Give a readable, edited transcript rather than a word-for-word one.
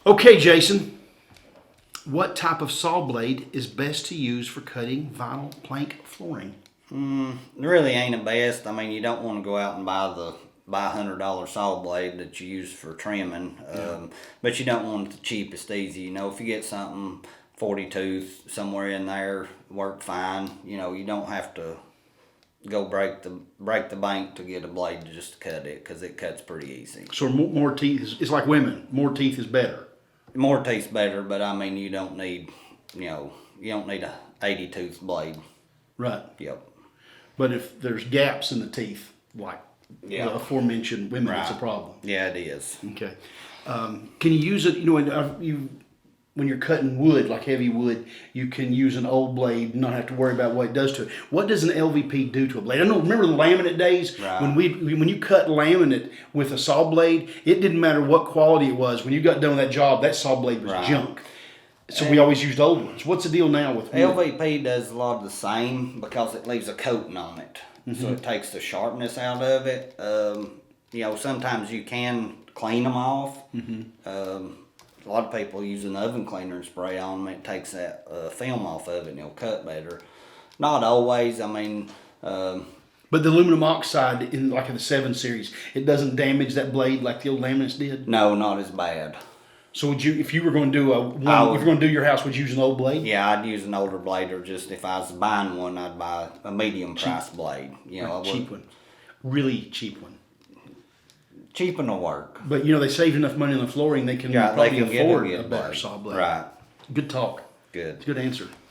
Okay, Jason, what type of saw blade is best to use for cutting vinyl plank flooring? It really ain't the best. I mean, you don't want to go out and buy $100 saw blade that you use for trimming, but you don't want the cheapest easy. If you get something 40 tooth somewhere in there, work fine. You don't have to go break the bank to get a blade to just cut it, because it cuts pretty easy. So more teeth it's like women. More teeth is better. More teeth's better, but I mean, you don't need a 80 tooth blade. Right. Yep. But if there's gaps in the teeth, like the aforementioned women, it's a problem. Yeah, it is. Okay. Can you use it? When you're cutting wood, like heavy wood, you can use an old blade and not have to worry about what it does to it. What does an LVP do to a blade? I don't remember the laminate days when you cut laminate with a saw blade. It didn't matter what quality it was. When you got done with that job, that saw blade was junk. So we always used old ones. What's the deal now with wood? LVP does a lot of the same because it leaves a coating on it, so it takes the sharpness out of it. Sometimes you can clean them off. A lot of people use an oven cleaner and spray on them. It takes that film off of it and it'll cut better. Not always. I mean, but the aluminum oxide in the 7 series, it doesn't damage that blade like the old laminates did. no, not as bad. So if you were going to do if you're going to do your house, would you use an old blade? Yeah, I'd use an older blade, or just if I was buying one, I'd buy a medium price blade. A cheap one, really cheap one. Cheap one will work. But they saved enough money on the flooring, they can probably afford a better saw blade. Right. Good talk. Good. Good answer.